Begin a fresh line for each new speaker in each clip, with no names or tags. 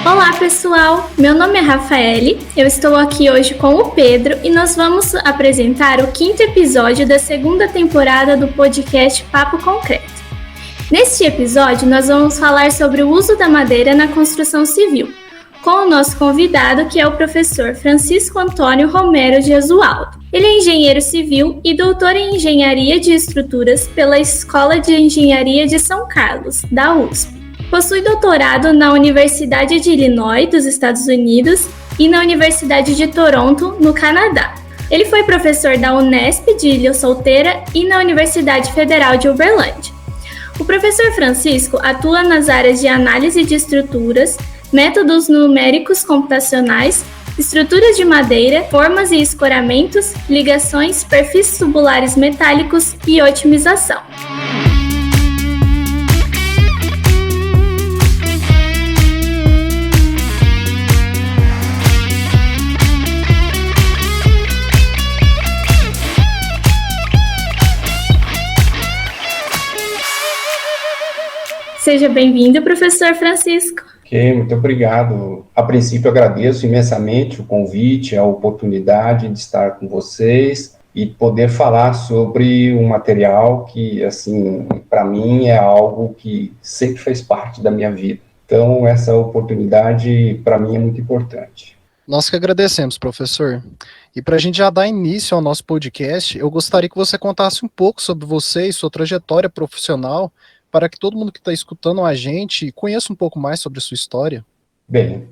Olá pessoal, meu nome é Rafaele, eu estou aqui hoje com o Pedro e nós vamos apresentar o 5º episódio da 2ª temporada do podcast Papo Concreto. Neste episódio nós vamos falar sobre o uso da madeira na construção civil, com o nosso convidado que é o professor Francisco Antônio Romero de Azualdo. Ele é engenheiro civil e doutor em engenharia de estruturas pela Escola de Engenharia de São Carlos, da USP. Possui doutorado na Universidade de Illinois, dos Estados Unidos, e na Universidade de Toronto, no Canadá. Ele foi professor da Unesp de Ilha Solteira e na Universidade Federal de Uberlândia. O professor Francisco atua nas áreas de análise de estruturas, métodos numéricos computacionais, estruturas de madeira, formas e escoramentos, ligações, perfis tubulares metálicos e otimização. Seja bem-vindo, professor Francisco.
Ok, muito obrigado. A princípio, agradeço imensamente o convite, a oportunidade de estar com vocês e poder falar sobre um material que, assim, para mim é algo que sempre fez parte da minha vida. Então, essa oportunidade, para mim, é muito importante.
Nós que agradecemos, professor. E para a gente já dar início ao nosso podcast, eu gostaria que você contasse um pouco sobre você e sua trajetória profissional, para que todo mundo que está escutando a gente conheça um pouco mais sobre a sua história.
Bem,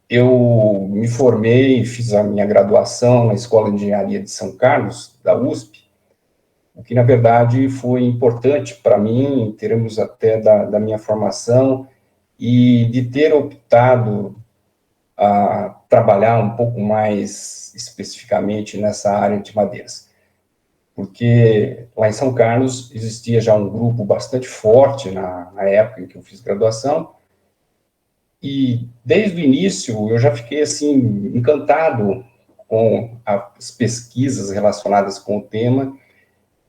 eu me formei, fiz a minha graduação na Escola de Engenharia de São Carlos, da USP, o que, na verdade, foi importante para mim, em termos até da minha formação, e de ter optado a trabalhar um pouco mais especificamente nessa área de madeiras. Porque lá em São Carlos existia já um grupo bastante forte na época em que eu fiz graduação, e desde o início eu já fiquei assim encantado com as pesquisas relacionadas com o tema,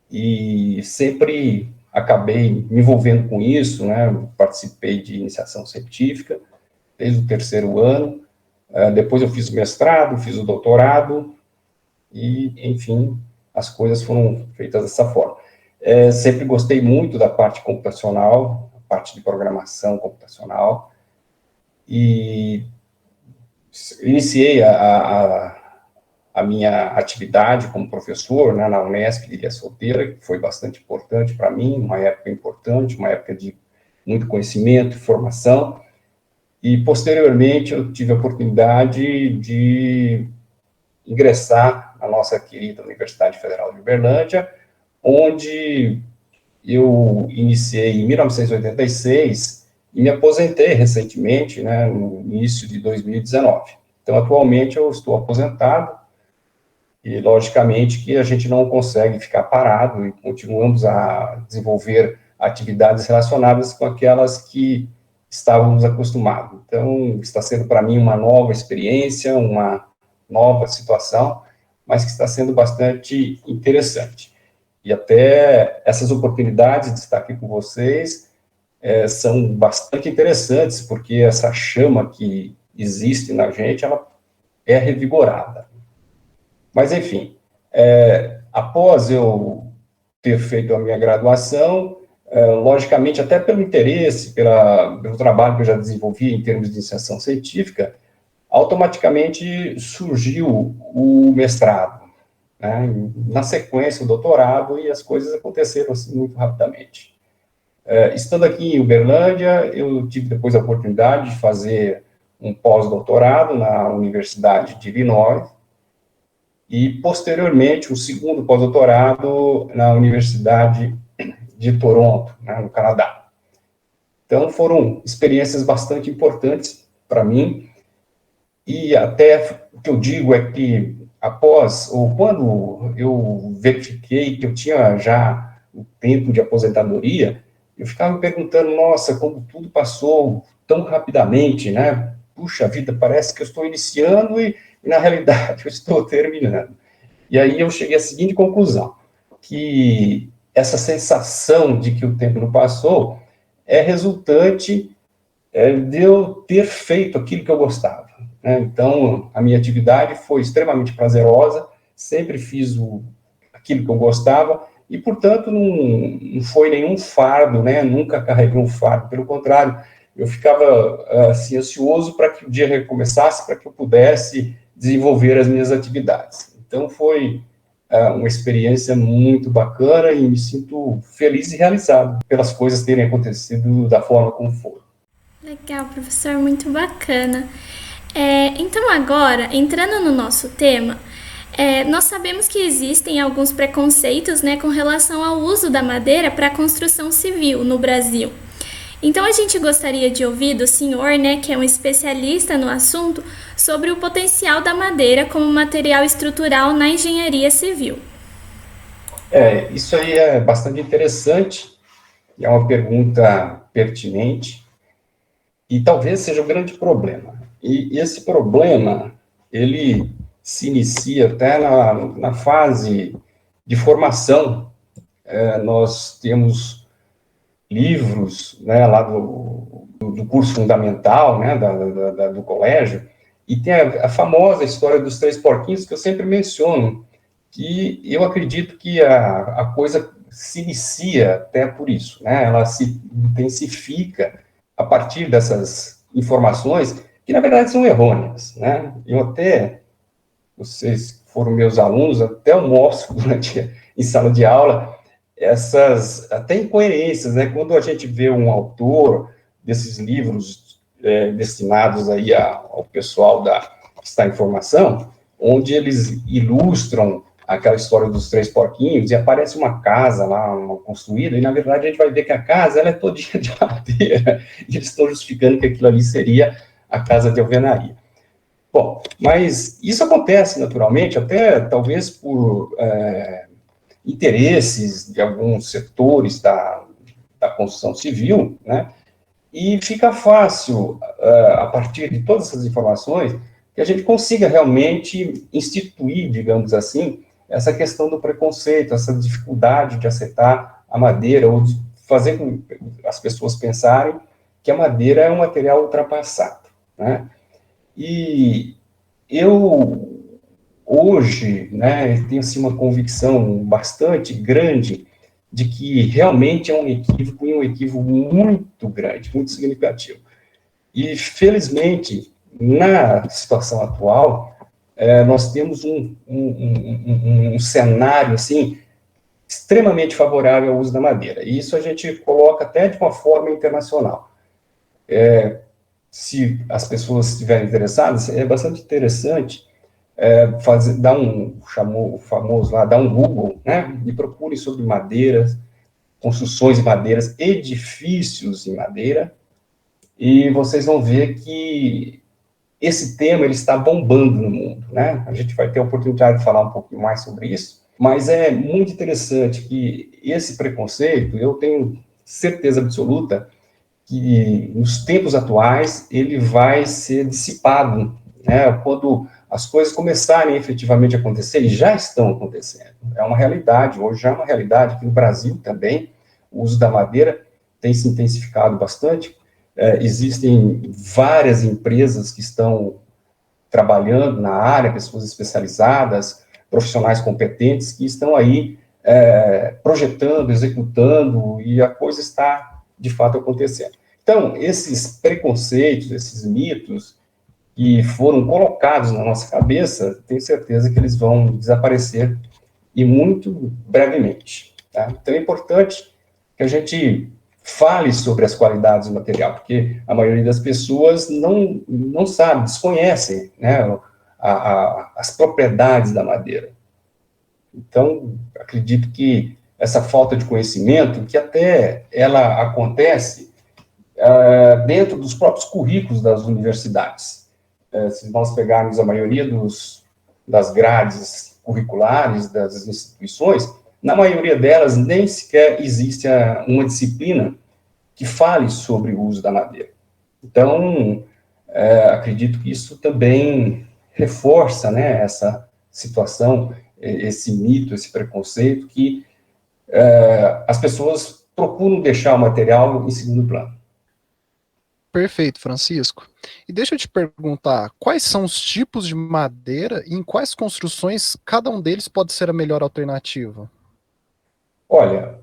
e sempre acabei me envolvendo com isso, né? Participei de iniciação científica desde o 3º ano, depois eu fiz o mestrado, fiz o doutorado, e, enfim, as coisas foram feitas dessa forma. Sempre gostei muito da parte computacional, a parte de programação computacional, e iniciei a minha atividade como professor, né, na Unesp de Ilha Solteira, que foi bastante importante para mim, uma época importante, uma época de muito conhecimento e formação, e posteriormente eu tive a oportunidade de ingressar na nossa querida Universidade Federal de Uberlândia, onde eu iniciei em 1986 e me aposentei recentemente, né, no início de 2019. Então, atualmente, eu estou aposentado e, logicamente, que a gente não consegue ficar parado e continuamos a desenvolver atividades relacionadas com aquelas que estávamos acostumados. Então, está sendo para mim uma nova experiência, uma nova situação, mas que está sendo bastante interessante. E até essas oportunidades de estar aqui com vocês são bastante interessantes, porque essa chama que existe na gente, ela é revigorada. Mas, enfim, após eu ter feito a minha graduação, logicamente, até pelo interesse, pelo trabalho que eu já desenvolvi em termos de iniciação científica, automaticamente surgiu o mestrado, né? Na sequência o doutorado, e as coisas aconteceram assim muito rapidamente. Estando aqui em Uberlândia, eu tive depois a oportunidade de fazer um pós-doutorado na Universidade de Illinois, e posteriormente um segundo pós-doutorado na Universidade de Toronto, né, no Canadá. Então foram experiências bastante importantes para mim. E até o que eu digo é que quando eu verifiquei que eu tinha já o tempo de aposentadoria, eu ficava me perguntando, nossa, como tudo passou tão rapidamente, né? Puxa vida, parece que eu estou iniciando e na realidade eu estou terminando. E aí eu cheguei à seguinte conclusão, que essa sensação de que o tempo não passou é resultante de eu ter feito aquilo que eu gostava, né? Então, a minha atividade foi extremamente prazerosa, sempre fiz aquilo que eu gostava, e, portanto, não foi nenhum fardo, né? Nunca carreguei um fardo, pelo contrário, eu ficava, assim, ansioso para que o dia recomeçasse, para que eu pudesse desenvolver as minhas atividades. Então, foi uma experiência muito bacana e me sinto feliz e realizado pelas coisas terem acontecido da forma como foram.
Legal, professor, muito bacana. Então agora, entrando no nosso tema, nós sabemos que existem alguns preconceitos, né, com relação ao uso da madeira para a construção civil no Brasil. Então a gente gostaria de ouvir do senhor, né, que é um especialista no assunto, sobre o potencial da madeira como material estrutural na engenharia civil.
Isso aí é bastante interessante, é uma pergunta pertinente, e talvez seja o grande problema. E esse problema, ele se inicia até na fase de formação. Nós temos livros, né, lá do curso fundamental, né, do colégio, e tem a famosa história dos 3 porquinhos, que eu sempre menciono, que eu acredito que a coisa se inicia até por isso, né, ela se intensifica a partir dessas informações, que na verdade são errôneas, né? Vocês foram meus alunos, até eu mostro em sala de aula essas até incoerências, né? Quando a gente vê um autor desses livros destinados aí ao pessoal que está em formação, onde eles ilustram aquela história dos 3 porquinhos, e aparece uma casa lá, construída, e na verdade a gente vai ver que a casa, ela é todinha de madeira, e eles estão justificando que aquilo ali seria a casa de alvenaria. Bom, mas isso acontece naturalmente, até talvez por interesses de alguns setores da construção civil, né, e fica fácil, a partir de todas essas informações, que a gente consiga realmente instituir, digamos assim, essa questão do preconceito, essa dificuldade de aceitar a madeira, ou de fazer com que as pessoas pensarem que a madeira é um material ultrapassado, né? E eu, hoje, né, tenho assim, uma convicção bastante grande de que realmente é um equívoco, e um equívoco muito grande, muito significativo. E, felizmente, na situação atual, nós temos um cenário, assim, extremamente favorável ao uso da madeira. E isso a gente coloca até de uma forma internacional. Se as pessoas estiverem interessadas, é bastante interessante dar chamou o famoso lá, dar um Google, né, e procurem sobre madeiras, construções em madeiras, edifícios em madeira, e vocês vão ver que esse tema ele está bombando no mundo, né? A gente vai ter a oportunidade de falar um pouquinho mais sobre isso, mas é muito interessante que esse preconceito, eu tenho certeza absoluta que nos tempos atuais ele vai ser dissipado, né? Quando as coisas começarem efetivamente a acontecer, e já estão acontecendo. É uma realidade, hoje já é uma realidade, aqui no Brasil também, o uso da madeira tem se intensificado bastante. Existem várias empresas que estão trabalhando na área, pessoas especializadas, profissionais competentes, que estão aí projetando, executando, e a coisa está, de fato, acontecendo. Então, esses preconceitos, esses mitos que foram colocados na nossa cabeça, tenho certeza que eles vão desaparecer, e muito brevemente. Tá? Então, é importante que a gente fale sobre as qualidades do material, porque a maioria das pessoas não sabe, desconhecem, né, as propriedades da madeira. Então, acredito que essa falta de conhecimento, que até ela acontece dentro dos próprios currículos das universidades. Se nós pegarmos a maioria das grades curriculares das instituições, na maioria delas nem sequer existe uma disciplina que fale sobre o uso da madeira. Então, acredito que isso também reforça, né, essa situação, esse mito, esse preconceito, que as pessoas procuram deixar o material em segundo plano.
Perfeito, Francisco. E deixa eu te perguntar, quais são os tipos de madeira e em quais construções cada um deles pode ser a melhor alternativa?
Olha,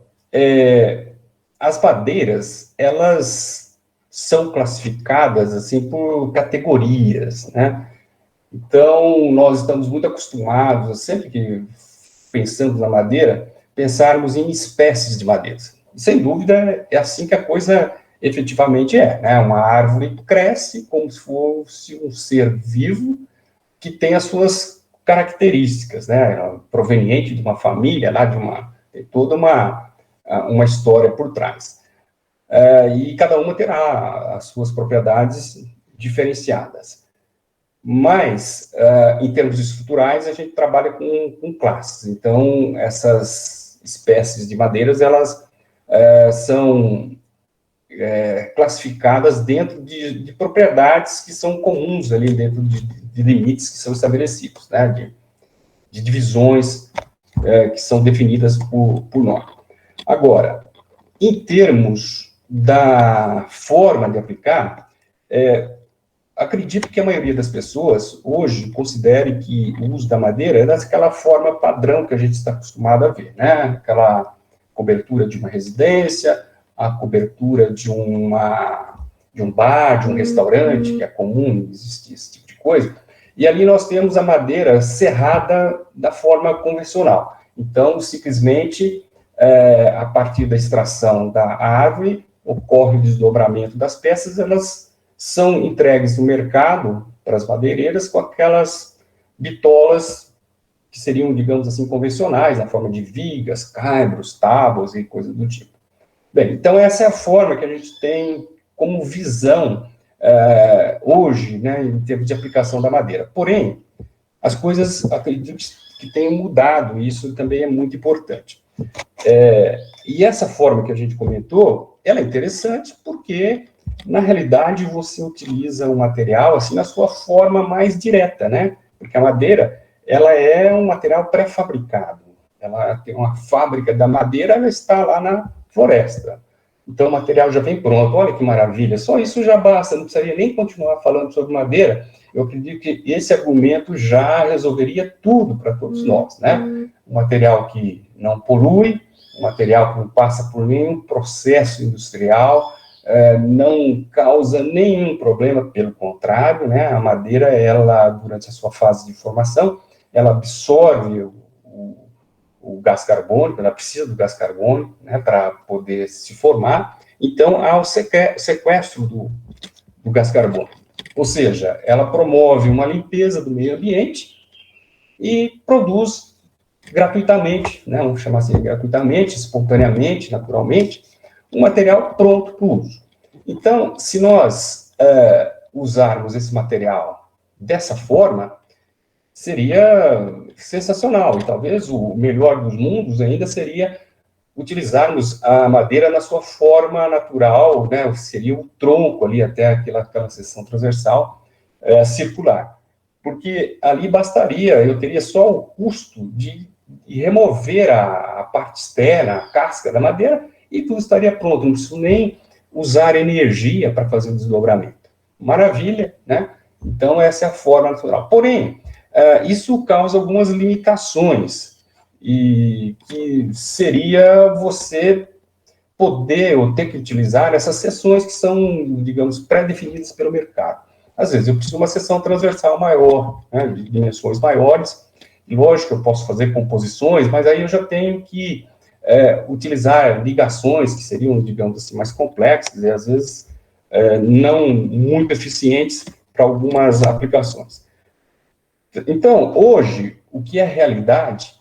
as madeiras, elas são classificadas assim por categorias, né? Então, nós estamos muito acostumados, sempre que pensamos na madeira, pensarmos em espécies de madeiras. E, sem dúvida, é assim que a coisa efetivamente é, né? Uma árvore cresce como se fosse um ser vivo que tem as suas características, né? Proveniente de uma família, lá tem toda uma história por trás. E cada uma terá as suas propriedades diferenciadas. Mas, em termos estruturais, a gente trabalha com classes. Então, essas espécies de madeiras, elas são classificadas dentro de propriedades que são comuns ali, dentro de limites que são estabelecidos, né? De divisões que são definidas por norma. Agora, em termos da forma de aplicar, acredito que a maioria das pessoas hoje considere que o uso da madeira é daquela forma padrão que a gente está acostumado a ver, né? Aquela cobertura de uma residência, a cobertura de um bar, de um restaurante, que é comum existir esse tipo de coisa. E ali nós temos a madeira serrada da forma convencional. Então, simplesmente, a partir da extração da árvore, ocorre o desdobramento das peças, elas são entregues no mercado para as madeireiras com aquelas bitolas que seriam, digamos assim, convencionais, na forma de vigas, caibros, tábuas e coisas do tipo. Bem, então essa é a forma que a gente tem como visão hoje, né, em termos de aplicação da madeira. Porém, as coisas, acredito que tenham mudado, e isso também é muito importante. E essa forma que a gente comentou, ela é interessante porque, na realidade, você utiliza o material assim na sua forma mais direta, né? Porque a madeira, ela é um material pré-fabricado. Ela tem uma fábrica da madeira, ela está lá na floresta. Então, o material já vem pronto. Olha que maravilha. Só isso já basta. Não precisaria nem continuar falando sobre madeira. Eu acredito que esse argumento já resolveria tudo para todos nós, né? Um material que não polui, um material que não passa por nenhum processo industrial, não causa nenhum problema, pelo contrário, né? A madeira, ela, durante a sua fase de formação, ela absorve o gás carbônico, ela precisa do gás carbônico, né, para poder se formar. Então, há o sequestro do gás carbônico. Ou seja, ela promove uma limpeza do meio ambiente e produz gratuitamente, né, vamos chamar assim, gratuitamente, espontaneamente, naturalmente, um material pronto para o uso. Então, se nós usarmos esse material dessa forma, seria sensacional, e talvez o melhor dos mundos ainda seria utilizarmos a madeira na sua forma natural, né, seria o tronco ali até aquela seção transversal circular, porque ali bastaria, eu teria só o custo de remover a parte externa, a casca da madeira, e tudo estaria pronto, não preciso nem usar energia para fazer o desdobramento. Maravilha, né? Então, essa é a forma natural. Porém, isso causa algumas limitações, e que seria você poder ou ter que utilizar essas seções que são, digamos, pré-definidas pelo mercado. Às vezes, eu preciso de uma seção transversal maior, né, de dimensões maiores, e lógico, eu posso fazer composições, mas aí eu já tenho que utilizar ligações que seriam, digamos assim, mais complexas, e às vezes não muito eficientes para algumas aplicações. Então, hoje, o que é realidade,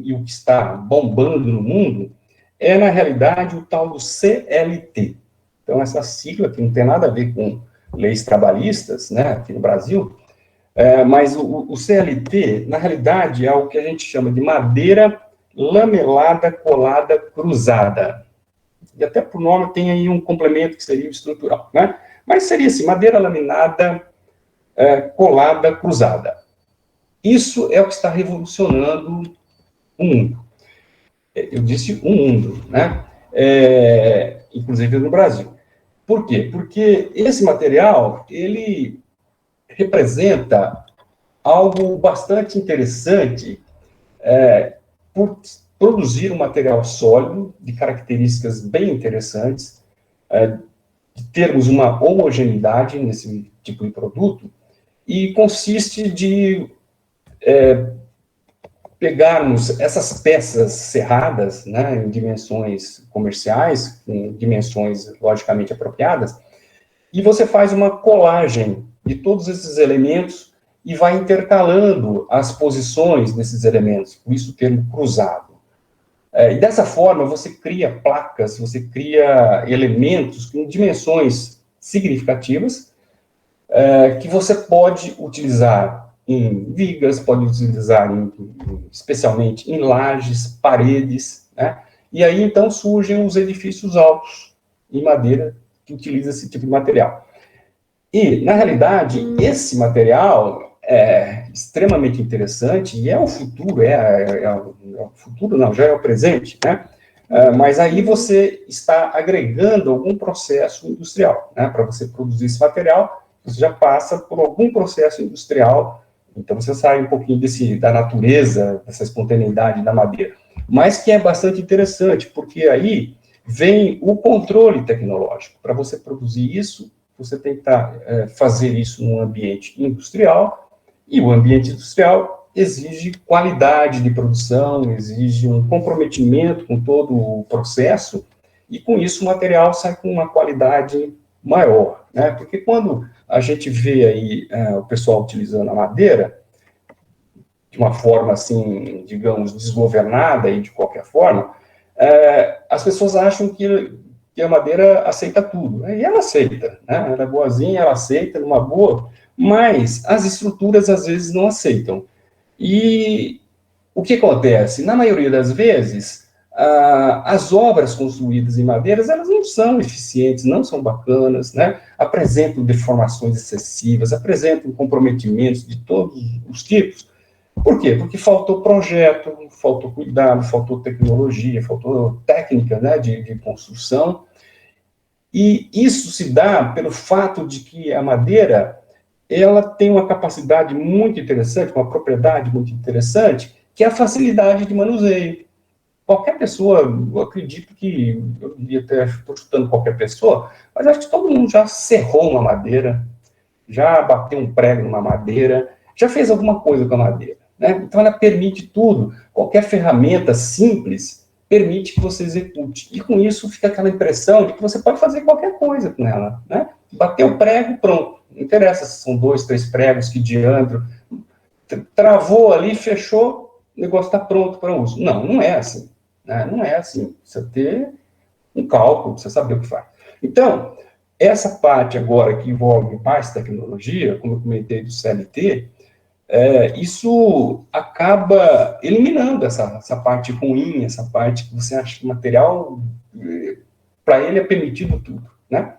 e o que está bombando no mundo, é, na realidade, o tal do CLT. Então, essa sigla, que não tem nada a ver com leis trabalhistas, né, aqui no Brasil, mas o CLT, na realidade, é o que a gente chama de madeira lamelada, colada, cruzada. E até por nome tem aí um complemento que seria o estrutural, né? Mas seria assim, madeira laminada, colada, cruzada. Isso é o que está revolucionando o mundo. Eu disse o mundo, né? Inclusive no Brasil. Por quê? Porque esse material, ele representa algo bastante interessante por produzir um material sólido, de características bem interessantes, de termos uma homogeneidade nesse tipo de produto, e consiste de pegarmos essas peças cerradas, né, em dimensões comerciais, em dimensões logicamente apropriadas, e você faz uma colagem de todos esses elementos e vai intercalando as posições desses elementos, por isso o termo cruzado. E dessa forma você cria placas, você cria elementos com dimensões significativas, que você pode utilizar em vigas, pode utilizar especialmente em lajes, paredes, né? E aí então surgem os edifícios altos em madeira que utiliza esse tipo de material. E, na realidade, esse material é extremamente interessante e é o futuro, o futuro não, já é o presente, né? Mas aí você está agregando algum processo industrial, né? Para você produzir esse material, você já passa por algum processo industrial, então você sai um pouquinho da natureza, dessa espontaneidade da madeira, mas que é bastante interessante, porque aí vem o controle tecnológico. Para você produzir isso, você tem que fazer isso num ambiente industrial, e o ambiente industrial exige qualidade de produção, exige um comprometimento com todo o processo, e com isso o material sai com uma qualidade maior, né? Porque quando a gente vê aí o pessoal utilizando a madeira de uma forma, assim, digamos, desgovernada e de qualquer forma, as pessoas acham que a madeira aceita tudo, né? E ela aceita, né? Ela é boazinha, ela aceita numa boa, mas as estruturas às vezes não aceitam. E o que acontece? Na maioria das vezes, as obras construídas em madeiras, elas não são eficientes, não são bacanas, né? Apresentam deformações excessivas, apresentam comprometimentos de todos os tipos. Por quê? Porque faltou projeto, faltou cuidado, faltou tecnologia, faltou técnica, né, de construção. E isso se dá pelo fato de que a madeira, ela tem uma capacidade muito interessante, uma propriedade muito interessante, que é a facilidade de manuseio. Qualquer pessoa, eu acredito que, eu devia até estou chutando qualquer pessoa, mas acho que todo mundo já serrou uma madeira, já bateu um prego numa madeira, já fez alguma coisa com a madeira, né? Então ela permite tudo, qualquer ferramenta simples permite que você execute, e com isso fica aquela impressão de que você pode fazer qualquer coisa com ela, né? Bateu o prego, pronto, não interessa se são 2, 3 pregos, que diâmetro, travou ali, fechou, o negócio está pronto para uso. Não, não é assim. Não é assim, precisa ter um cálculo, precisa saber o que faz. Então, essa parte agora que envolve mais tecnologia, como eu comentei do CLT, isso acaba eliminando essa parte ruim, essa parte que você acha que o material, para ele é permitido tudo, né?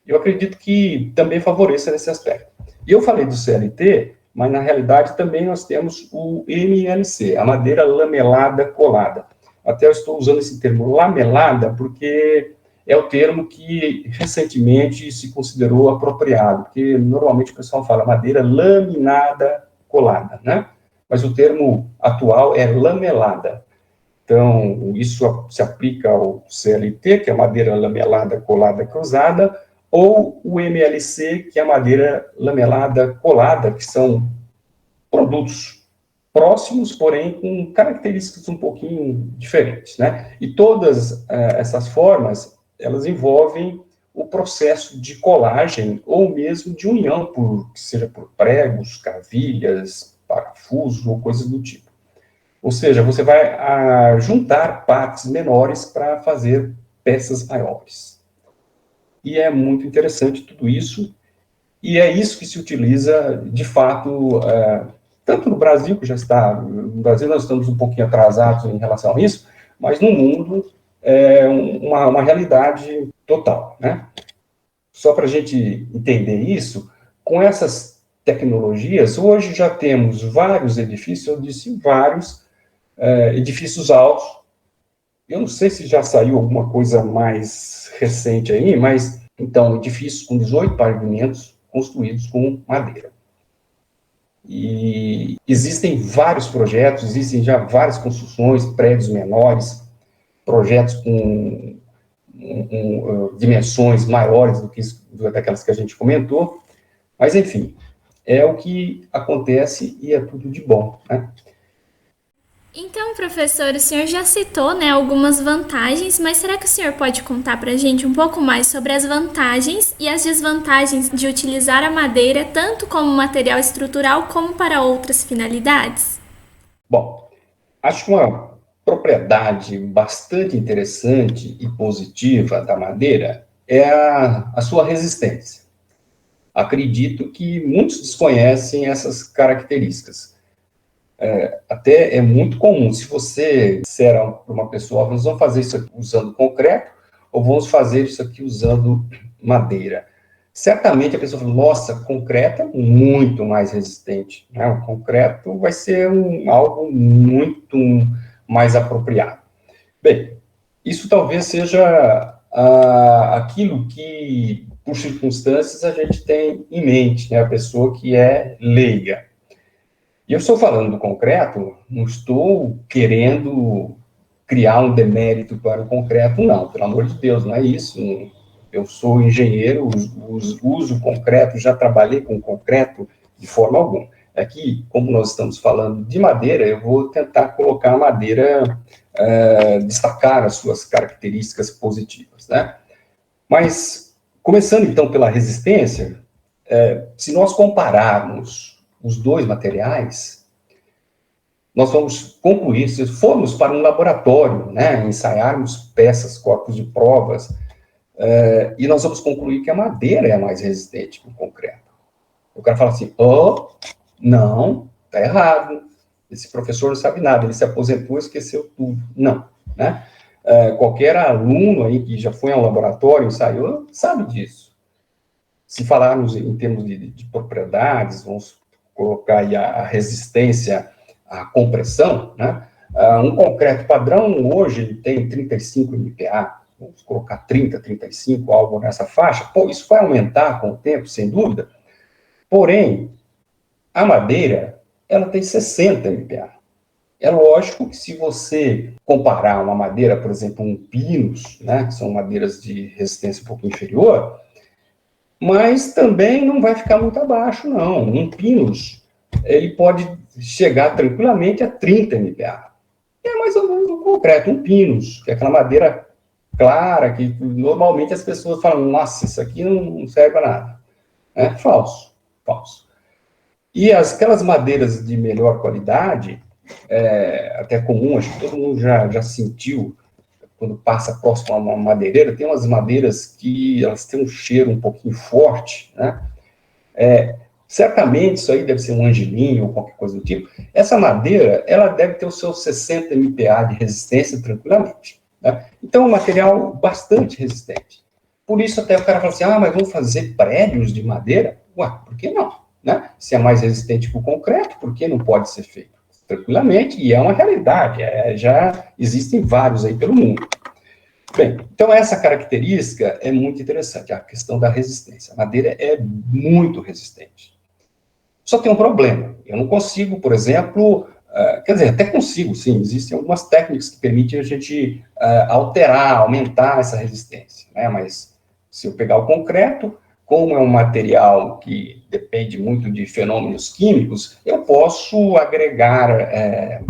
Eu acredito que também favoreça nesse aspecto. E eu falei do CLT, mas na realidade também nós temos o MLC, a madeira lamelada colada. Até eu estou usando esse termo lamelada, porque é o termo que recentemente se considerou apropriado, porque normalmente o pessoal fala madeira laminada colada, né? Mas o termo atual é lamelada. Então, isso se aplica ao CLT, que é madeira lamelada colada cruzada, ou o MLC, que é a madeira lamelada colada, que são produtos próximos, porém com características um pouquinho diferentes, né? E todas essas formas, elas envolvem o processo de colagem ou mesmo de união, seja por pregos, cavilhas, parafusos ou coisas do tipo. Ou seja, você vai juntar partes menores para fazer peças maiores. E é muito interessante tudo isso, e é isso que se utiliza, de fato, tanto no Brasil, que já está, no Brasil nós estamos um pouquinho atrasados em relação a isso, mas no mundo é uma realidade total, né? Só para a gente entender isso, com essas tecnologias, hoje já temos vários edifícios, eu disse vários edifícios altos. Eu não sei se já saiu alguma coisa mais recente aí, mas Então, edifícios com 18 pavimentos construídos com madeira. E existem vários projetos, existem já várias construções, prédios menores, projetos com dimensões maiores do que daquelas que a gente comentou, mas, enfim, é o que acontece e é tudo de bom, né?
Então, professor, o senhor já citou, né, algumas vantagens, mas será que o senhor pode contar para a gente um pouco mais sobre as vantagens e as desvantagens de utilizar a madeira tanto como material estrutural como para outras finalidades?
Bom, acho que uma propriedade bastante interessante e positiva da madeira é a sua resistência. Acredito que muitos desconhecem essas características. Até é muito comum, se você disser para uma pessoa, vamos fazer isso aqui usando concreto, ou vamos fazer isso aqui usando madeira. Certamente a pessoa fala, nossa, concreto é muito mais resistente, né? O concreto vai ser algo muito mais apropriado. Bem, isso talvez seja aquilo que, por circunstâncias, a gente tem em mente, né? A pessoa que é leiga. E eu estou falando do concreto, não estou querendo criar um demérito para o concreto, não, pelo amor de Deus, não é isso. Eu sou engenheiro, uso concreto, já trabalhei com concreto de forma alguma. Aqui, como nós estamos falando de madeira, eu vou tentar colocar a madeira, destacar as suas características positivas, né? Mas, começando então pela resistência, se nós compararmos os dois materiais, nós vamos concluir, se formos para um laboratório, né, ensaiarmos peças, corpos de provas, e nós vamos concluir que a madeira é mais resistente que o concreto. O cara fala assim, não, está errado, esse professor não sabe nada, ele se aposentou e esqueceu tudo. Não, né? Qualquer aluno aí que já foi a um laboratório, ensaiou, sabe disso. Se falarmos em termos de propriedades, vamos colocar aí a resistência à compressão, né? Um concreto padrão, hoje, ele tem 35 MPa, vamos colocar 30, 35, algo nessa faixa. Pô, isso vai aumentar com o tempo, sem dúvida. Porém, a madeira, ela tem 60 MPa. É lógico que se você comparar uma madeira, por exemplo, um pinus, né, que são madeiras de resistência um pouco inferior, mas também não vai ficar muito abaixo, não. Um pinus, ele pode chegar tranquilamente a 30 MPa. É mais ou menos um concreto, um pinus, que é aquela madeira clara, que normalmente as pessoas falam, nossa, isso aqui não serve para nada. É falso, falso. E aquelas madeiras de melhor qualidade, até comum, acho que todo mundo já sentiu, quando passa próximo a uma madeireira, tem umas madeiras que elas têm um cheiro um pouquinho forte, né? Certamente isso aí deve ser um angelim ou qualquer coisa do tipo. Essa madeira, ela deve ter os seus 60 MPa de resistência tranquilamente, né? Então é um material bastante resistente. Por isso até o cara fala assim, mas vamos fazer prédios de madeira? Ué, por que não? Né? Se é mais resistente que o concreto, por que não pode ser feito? Tranquilamente, e é uma realidade, já existem vários aí pelo mundo. Bem, então essa característica é muito interessante, a questão da resistência. A madeira é muito resistente. Só tem um problema, eu não consigo, por exemplo, quer dizer, até consigo, sim, existem algumas técnicas que permitem a gente alterar, aumentar essa resistência, né? Mas se eu pegar o concreto, como é um material que depende muito de fenômenos químicos, eu posso agregar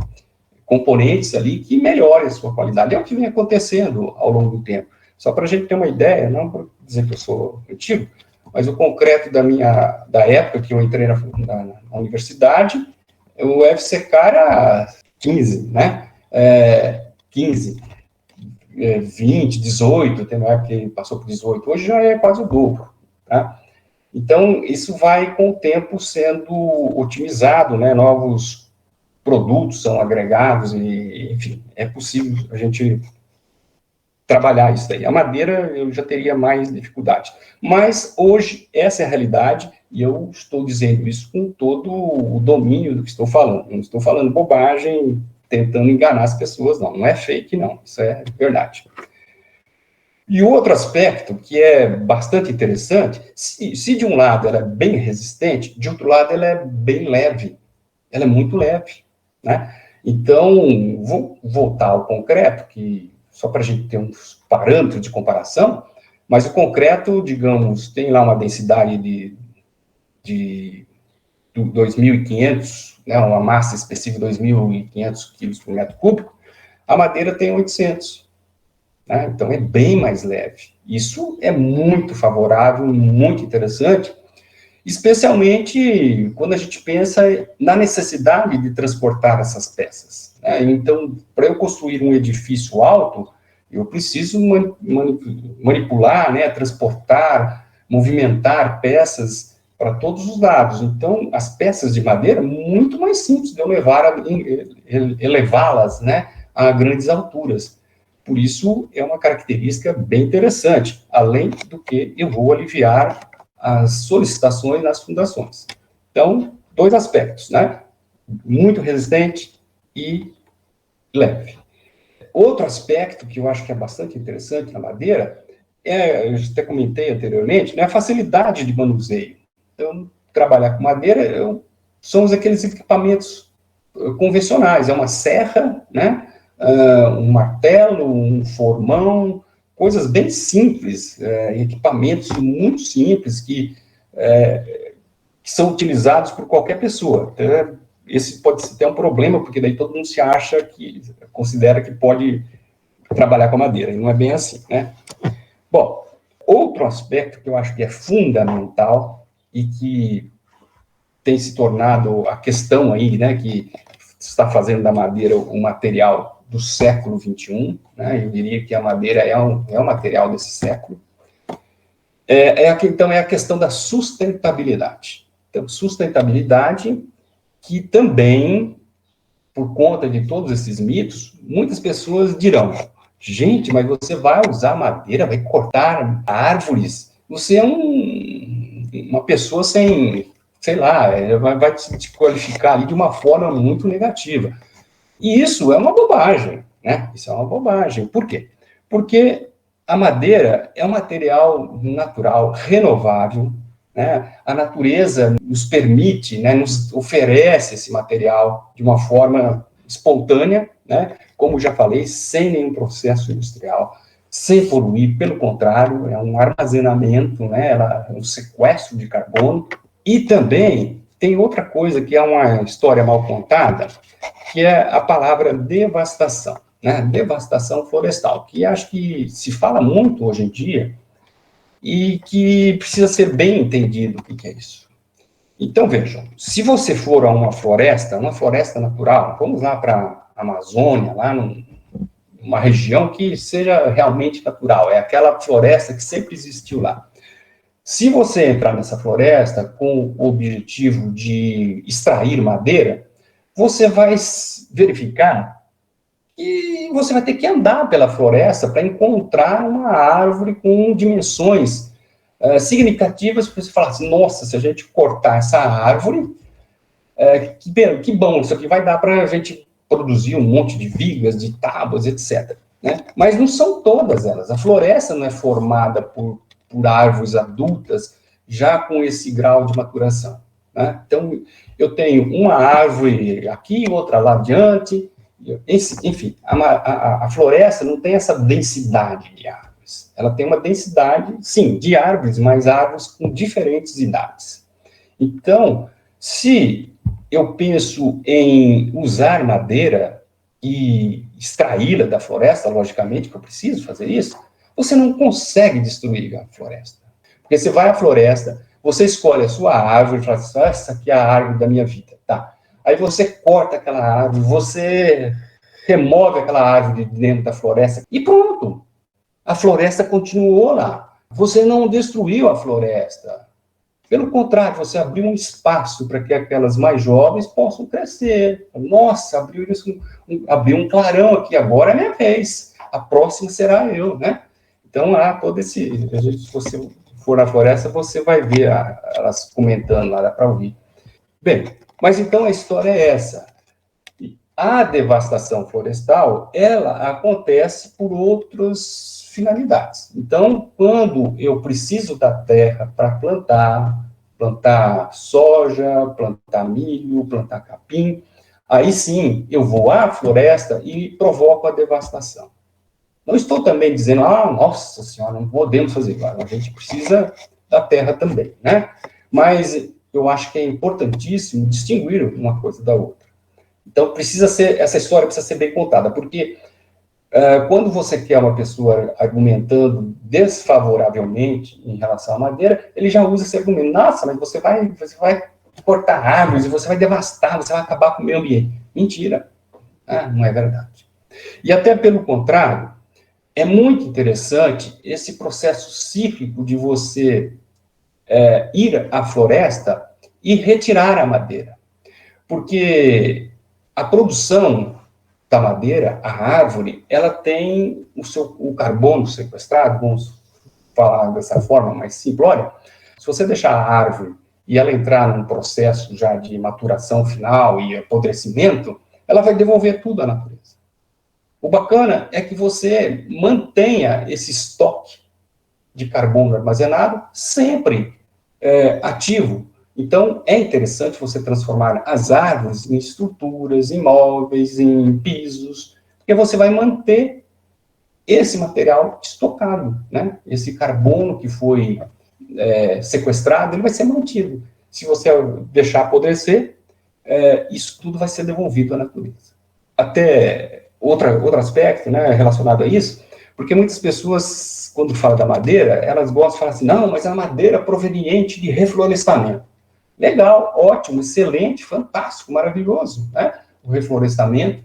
componentes ali que melhorem a sua qualidade. É o que vem acontecendo ao longo do tempo. Só para a gente ter uma ideia, não para dizer que eu sou antigo, mas o concreto da época que eu entrei na universidade, o FCK era 15, né? 15, 20, 18, tem uma época que passou por 18, hoje já é quase o dobro. Tá? Então, isso vai, com o tempo, sendo otimizado, né? Novos produtos são agregados, e, enfim, é possível a gente trabalhar isso daí. A madeira, eu já teria mais dificuldade. Mas, hoje, essa é a realidade, e eu estou dizendo isso com todo o domínio do que estou falando. Não estou falando bobagem, tentando enganar as pessoas, não. Não é fake, não. Isso é verdade. E outro aspecto que é bastante interessante, se de um lado ela é bem resistente, de outro lado ela é bem leve, ela é muito leve, né? Então, vou voltar ao concreto, que só para a gente ter uns parâmetros de comparação, mas o concreto, digamos, tem lá uma densidade de 2.500, né, uma massa específica de 2.500 quilos por metro cúbico, a madeira tem 800, né? Então é bem mais leve. Isso é muito favorável, muito interessante, especialmente quando a gente pensa na necessidade de transportar essas peças, né? Então, para eu construir um edifício alto, eu preciso manipular, né, transportar, movimentar peças para todos os lados. Então, as peças de madeira, muito mais simples de eu elevá-las, né, a grandes alturas. Por isso, é uma característica bem interessante, além do que eu vou aliviar as solicitações nas fundações. Então, 2 aspectos, né? Muito resistente e leve. Outro aspecto que eu acho que é bastante interessante na madeira, eu até comentei anteriormente, né, a facilidade de manuseio. Então, trabalhar com madeira são aqueles equipamentos convencionais, é uma serra, né, um martelo, um formão, coisas bem simples, equipamentos muito simples que são utilizados por qualquer pessoa. Então, esse pode ser até um problema, porque daí todo mundo considera que pode trabalhar com madeira, e não é bem assim, né? Bom, outro aspecto que eu acho que é fundamental e que tem se tornado a questão aí, né, que está fazendo da madeira um material do século XXI, né, eu diria que a madeira é um material desse século, então é a questão da sustentabilidade. Então, sustentabilidade que também, por conta de todos esses mitos, muitas pessoas dirão, gente, mas você vai usar madeira, vai cortar árvores, você é uma pessoa sem, sei lá, vai te qualificar ali de uma forma muito negativa. E isso é uma bobagem, né? Isso é uma bobagem. Por quê? Porque a madeira é um material natural, renovável, né? A natureza nos permite, né, nos oferece esse material de uma forma espontânea, né? Como já falei, sem nenhum processo industrial, sem poluir, pelo contrário, é um armazenamento, né? É um sequestro de carbono. E também tem outra coisa que é uma história mal contada, que é a palavra devastação, né? Devastação florestal, que acho que se fala muito hoje em dia e que precisa ser bem entendido o que é isso. Então, vejam, se você for a uma floresta natural, vamos lá para a Amazônia, lá numa região que seja realmente natural, é aquela floresta que sempre existiu lá. Se você entrar nessa floresta com o objetivo de extrair madeira, você vai verificar que você vai ter que andar pela floresta para encontrar uma árvore com dimensões significativas, para você falar assim, nossa, se a gente cortar essa árvore, que bom, isso aqui vai dar para a gente produzir um monte de vigas, de tábuas, etc. Né? Mas não são todas elas. A floresta não é formada por árvores adultas, já com esse grau de maturação. Né? Então, eu tenho uma árvore aqui, outra lá adiante, enfim, a floresta não tem essa densidade de árvores. Ela tem uma densidade, sim, de árvores, mas árvores com diferentes idades. Então, se eu penso em usar madeira e extraí-la da floresta, logicamente que eu preciso fazer isso, você não consegue destruir a floresta. Porque você vai à floresta, você escolhe a sua árvore e fala assim, essa aqui é a árvore da minha vida, tá? Aí você corta aquela árvore, você remove aquela árvore de dentro da floresta e pronto. A floresta continuou lá. Você não destruiu a floresta. Pelo contrário, você abriu um espaço para que aquelas mais jovens possam crescer. Nossa, abriu um clarão aqui, agora é minha vez. A próxima será eu, né? Então, se você for na floresta, você vai ver elas comentando lá, dá para ouvir. Bem, mas então a história é essa. A devastação florestal, ela acontece por outros finalidades. Então, quando eu preciso da terra para plantar soja, plantar milho, plantar capim, aí sim eu vou à floresta e provoco a devastação. Não estou também dizendo, nossa senhora, não podemos fazer isso. A gente precisa da terra também, né? Mas eu acho que é importantíssimo distinguir uma coisa da outra. Então, essa história precisa ser bem contada, porque quando você quer uma pessoa argumentando desfavoravelmente em relação à madeira, ele já usa esse argumento. Nossa, mas você vai cortar árvores, você vai devastar, você vai acabar com o meio ambiente. Mentira. Não é verdade. E até pelo contrário, é muito interessante esse processo cíclico de você ir à floresta e retirar a madeira. Porque a produção da madeira, a árvore, ela tem o carbono sequestrado, vamos falar dessa forma mais simplória. Se você deixar a árvore e ela entrar num processo já de maturação final e apodrecimento, ela vai devolver tudo à natureza. O bacana é que você mantenha esse estoque de carbono armazenado sempre ativo. Então, é interessante você transformar as árvores em estruturas, em móveis, em pisos, porque você vai manter esse material estocado, né? Esse carbono que foi sequestrado, ele vai ser mantido. Se você deixar apodrecer, isso tudo vai ser devolvido à natureza. Até outro aspecto, né, relacionado a isso, porque muitas pessoas, quando falam da madeira, elas gostam de falar assim, não, mas a madeira proveniente de reflorestamento. Legal, ótimo, excelente, fantástico, maravilhoso, né? O reflorestamento,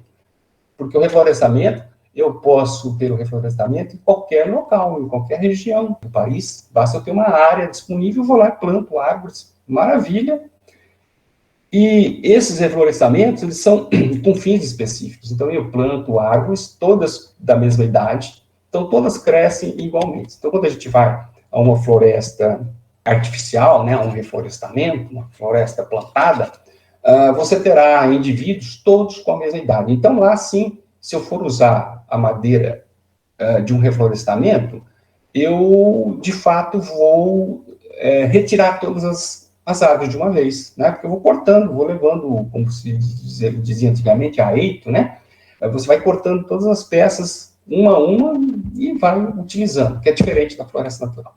porque o reflorestamento, eu posso ter o reflorestamento em qualquer local, em qualquer região do país, basta eu ter uma área disponível, vou lá e planto árvores, maravilha. E esses reflorestamentos, eles são com fins específicos, então eu planto árvores, todas da mesma idade, então todas crescem igualmente. Então quando a gente vai a uma floresta artificial, né, um reflorestamento, uma floresta plantada, você terá indivíduos todos com a mesma idade. Então, lá sim, se eu for usar a madeira de um reflorestamento, eu, de fato, vou retirar todas as árvores de uma vez, né, porque eu vou cortando, vou levando, como se dizia antigamente, a eito, né, você vai cortando todas as peças, uma a uma, e vai utilizando, que é diferente da floresta natural.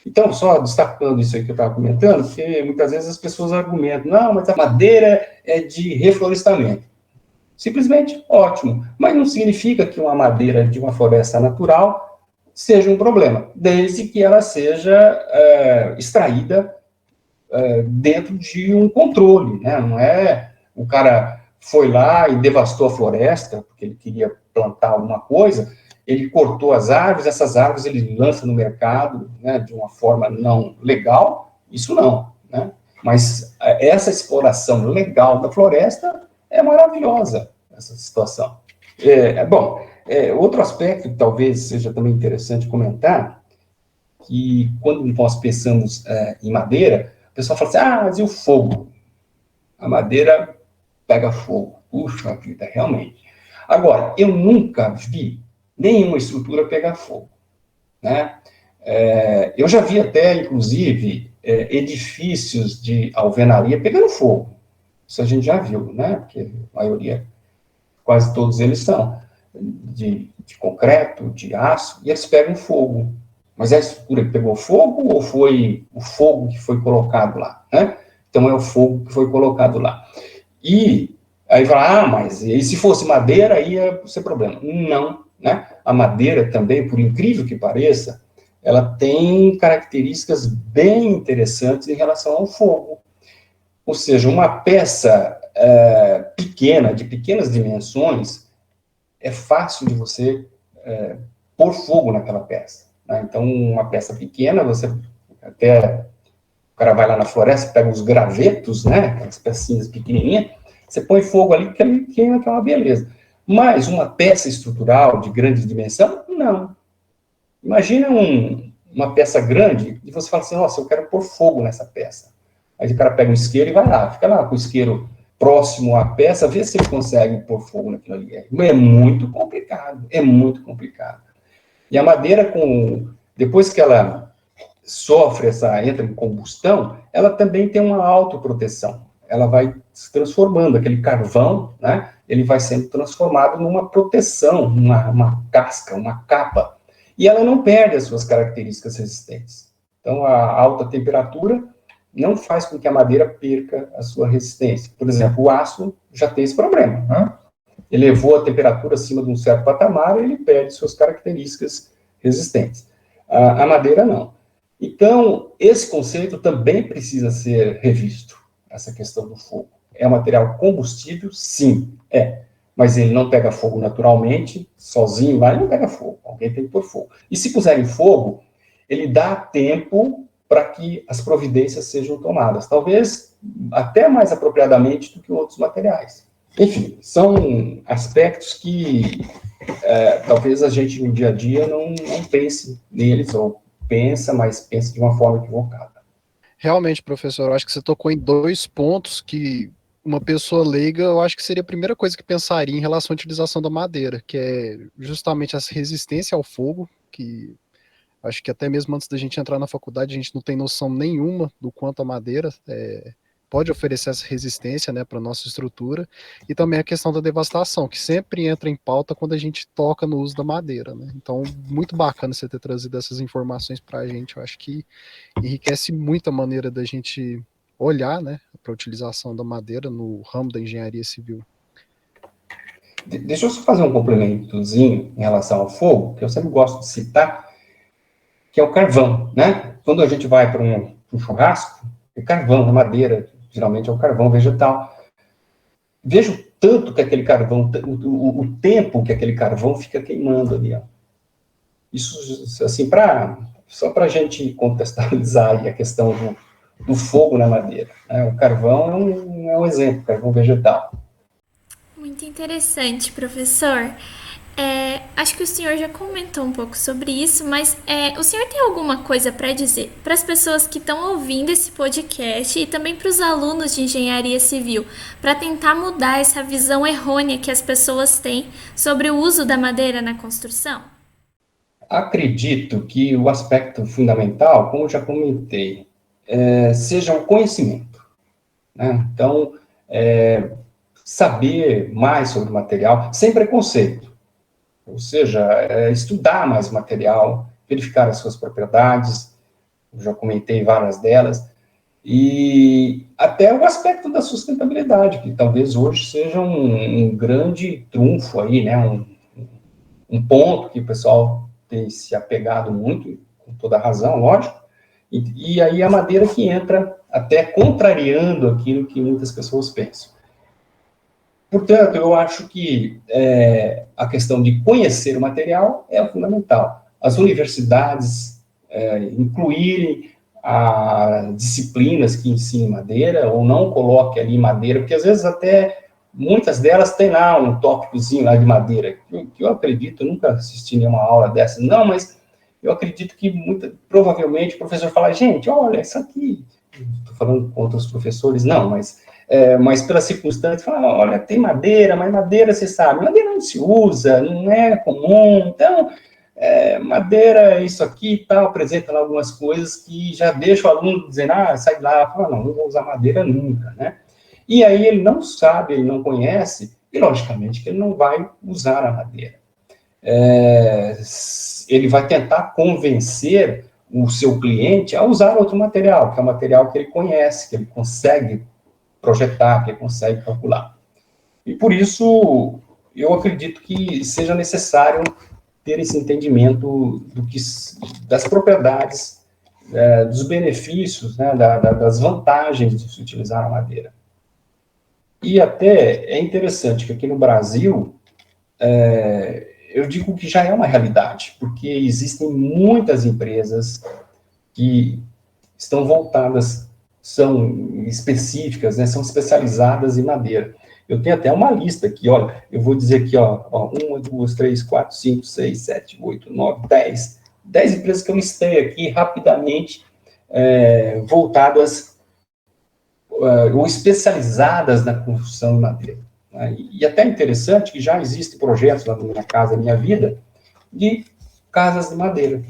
Então, só destacando isso aí que eu estava comentando, porque muitas vezes as pessoas argumentam, não, mas a madeira é de reflorestamento. Simplesmente, ótimo. Mas não significa que uma madeira de uma floresta natural seja um problema, desde que ela seja extraída dentro de um controle, né? Não é o cara foi lá e devastou a floresta, porque ele queria plantar alguma coisa, ele cortou as árvores, essas árvores ele lança no mercado, né, de uma forma não legal, isso não, né? Mas essa exploração legal da floresta é maravilhosa, essa situação. Outro aspecto que talvez seja também interessante comentar, que quando nós pensamos em madeira, o pessoal fala assim, mas e o fogo? A madeira pega fogo. Puxa vida, realmente. Agora, eu nunca vi nenhuma estrutura pegar fogo, né? Eu já vi até, inclusive, edifícios de alvenaria pegando fogo. Isso a gente já viu, né? Porque a maioria, quase todos eles são de concreto, de aço, e eles pegam fogo. Mas é a estrutura que pegou fogo ou foi o fogo que foi colocado lá, né? Então, é o fogo que foi colocado lá. E aí fala, mas e se fosse madeira, aí ia ser problema. Não, né? A madeira também, por incrível que pareça, ela tem características bem interessantes em relação ao fogo. Ou seja, uma peça pequena, de pequenas dimensões, é fácil de você pôr fogo naquela peça, né? Então, uma peça pequena, o cara vai lá na floresta, pega os gravetos, né? Aquelas pecinhas pequenininhas, você põe fogo ali, que ele queima, que é uma beleza. Mas uma peça estrutural de grande dimensão, não. Imagina uma peça grande e você fala assim, nossa, eu quero pôr fogo nessa peça. Aí o cara pega um isqueiro e vai lá, fica lá com o isqueiro próximo à peça, vê se ele consegue pôr fogo naquilo ali. É muito complicado, é muito complicado. E a madeira, depois que ela entra em combustão, ela também tem uma autoproteção. Ela vai se transformando, aquele carvão, né, ele vai sendo transformado numa proteção, uma casca, uma capa. E ela não perde as suas características resistentes. Então, a alta temperatura não faz com que a madeira perca a sua resistência. Por exemplo, o aço já tem esse problema, né? Elevou a temperatura acima de um certo patamar, ele perde suas características resistentes. A madeira não. Então, esse conceito também precisa ser revisto, essa questão do fogo. É um material combustível? Sim, é. Mas ele não pega fogo naturalmente, sozinho lá, ele não pega fogo. Alguém tem que pôr fogo. E se puserem fogo, ele dá tempo para que as providências sejam tomadas. Talvez até mais apropriadamente do que outros materiais. Enfim, são aspectos que talvez a gente no dia a dia não pense neles, ou pensa, mas pensa de uma forma equivocada.
Realmente, professor, eu acho que você tocou em 2 pontos que uma pessoa leiga, eu acho que seria a primeira coisa que pensaria em relação à utilização da madeira, que é justamente essa resistência ao fogo, que acho que até mesmo antes da gente entrar na faculdade, a gente não tem noção nenhuma do quanto a madeira pode oferecer essa resistência, né, para a nossa estrutura, e também a questão da devastação, que sempre entra em pauta quando a gente toca no uso da madeira, né? Então, muito bacana você ter trazido essas informações para a gente, eu acho que enriquece muito a maneira da gente olhar, né, para a utilização da madeira no ramo da engenharia civil.
Deixa eu só fazer um complementozinho em relação ao fogo, que eu sempre gosto de citar, que é o carvão, né? Quando a gente vai para um churrasco, é carvão, a madeira, geralmente é o carvão vegetal. Vejo tanto que aquele carvão, o tempo que aquele carvão fica queimando ali, ó. Isso, assim, só para a gente contextualizar aí a questão do fogo na madeira, né? O carvão é um exemplo, carvão vegetal.
Muito interessante, professor. Acho que o senhor já comentou um pouco sobre isso, mas o senhor tem alguma coisa para dizer para as pessoas que estão ouvindo esse podcast e também para os alunos de engenharia civil, para tentar mudar essa visão errônea que as pessoas têm sobre o uso da madeira na construção?
Acredito que o aspecto fundamental, como eu já comentei, seja o conhecimento, né? Então, saber mais sobre o material, sem preconceito. Ou seja, estudar mais o material, verificar as suas propriedades, eu já comentei várias delas, e até o aspecto da sustentabilidade, que talvez hoje seja um grande trunfo aí, né, um ponto que o pessoal tem se apegado muito, com toda razão, lógico, e aí a madeira que entra até contrariando aquilo que muitas pessoas pensam. Portanto, eu acho que a questão de conhecer o material é fundamental. As universidades incluírem disciplinas que ensinem madeira, ou não coloque ali madeira, porque às vezes até muitas delas têm lá um tópicozinho lá de madeira, que eu acredito, eu nunca assisti nenhuma aula dessa, não, mas eu acredito que provavelmente o professor fala, gente, olha, isso aqui, estou falando com outros professores, não, mas pela circunstância, fala, olha, tem madeira, mas madeira, você sabe, madeira não se usa, não é comum, então, madeira, isso aqui e tal, apresenta lá algumas coisas que já deixa o aluno dizendo, sai de lá, fala, não vou usar madeira nunca, né? E aí ele não sabe, ele não conhece, e logicamente que ele não vai usar a madeira. Ele vai tentar convencer o seu cliente a usar outro material, que é o material que ele conhece, que ele consegue projetar, que ele consegue calcular. E por isso, eu acredito que seja necessário ter esse entendimento das propriedades, dos benefícios, né, das vantagens de se utilizar a madeira. E até é interessante que aqui no Brasil, eu digo que já é uma realidade, porque existem muitas empresas que estão voltadas, são específicas, né, são especializadas em madeira. Eu tenho até uma lista aqui, olha, eu vou dizer aqui, 1, 2, 3, 4, 5, 6, 7, 8, 9, 10. 10 empresas que eu listei aqui rapidamente, voltadas ou especializadas na construção de madeira. Né? E até interessante que já existem projetos lá na Minha Casa Minha Vida de casas de madeira.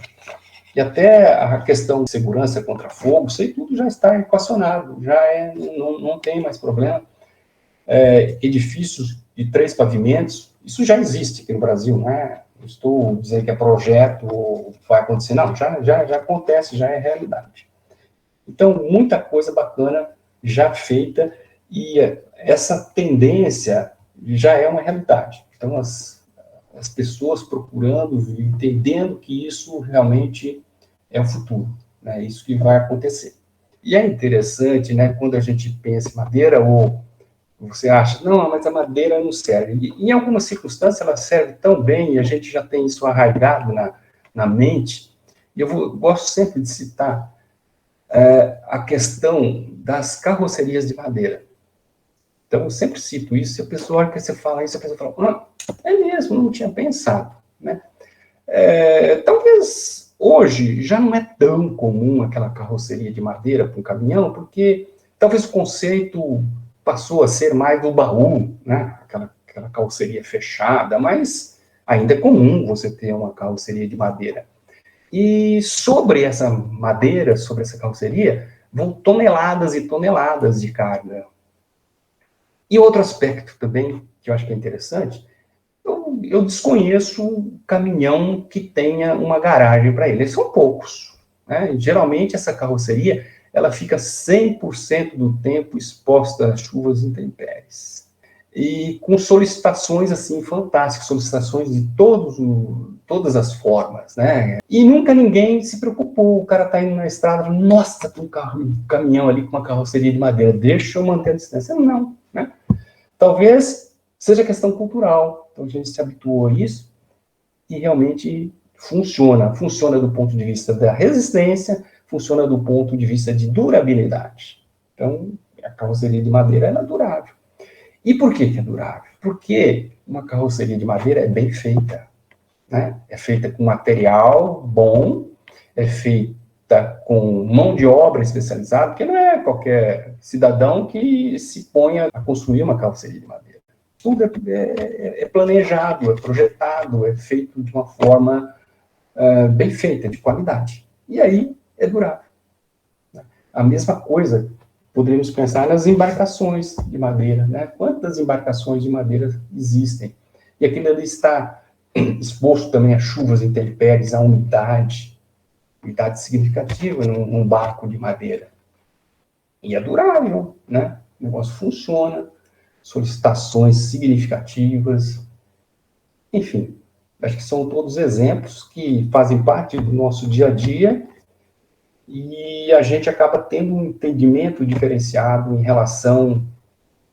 E até a questão de segurança contra fogo, isso aí tudo já está equacionado, não tem mais problema. Edifícios de 3 pavimentos, isso já existe aqui no Brasil, né? Não estou dizendo que é projeto ou vai acontecer, não, já acontece, já é realidade. Então, muita coisa bacana já feita, e essa tendência já é uma realidade. Então, as pessoas procurando, entendendo que isso realmente é o futuro, né? Isso que vai acontecer. E é interessante, né, quando a gente pensa em madeira, ou você acha, não, mas a madeira não serve. E, em algumas circunstâncias ela serve tão bem, e a gente já tem isso arraigado na mente. E eu gosto sempre de citar a questão das carrocerias de madeira. Então, eu sempre cito isso, e a pessoa, que você fala isso, a pessoa fala, é mesmo, não tinha pensado, né? Talvez hoje já não é tão comum aquela carroceria de madeira para um caminhão, porque talvez o conceito passou a ser mais do baú, né? Aquela carroceria fechada, mas ainda é comum você ter uma carroceria de madeira. E sobre essa madeira, sobre essa carroceria, vão toneladas e toneladas de carga. E outro aspecto também, que eu acho que é interessante, eu desconheço caminhão que tenha uma garagem para ele. São poucos, né? Geralmente essa carroceria, ela fica 100% do tempo exposta às chuvas intempéries. E com solicitações, assim, fantásticas, solicitações de todas as formas, né? E nunca ninguém se preocupou, o cara tá indo na estrada, nossa, tem um caminhão ali com uma carroceria de madeira, deixa eu manter a distância. Não, né? Talvez seja questão cultural, então a gente se habituou a isso, e realmente funciona do ponto de vista da resistência, funciona do ponto de vista de durabilidade. Então, a carroceria de madeira, ela é durável. E por que é durável? Porque uma carroceria de madeira é bem feita, né? É feita com material bom, é feita com mão de obra especializada, porque não é qualquer cidadão que se ponha a construir uma carroceria de madeira. Tudo é planejado, é projetado, é feito de uma forma bem feita, de qualidade. E aí é durável. A mesma coisa poderíamos pensar nas embarcações de madeira, né? Quantas embarcações de madeira existem? E aquilo ali está exposto também a chuvas intempéries, a umidade significativa num barco de madeira. E é durável, né? O negócio funciona, solicitações significativas, enfim, acho que são todos exemplos que fazem parte do nosso dia a dia, e a gente acaba tendo um entendimento diferenciado em relação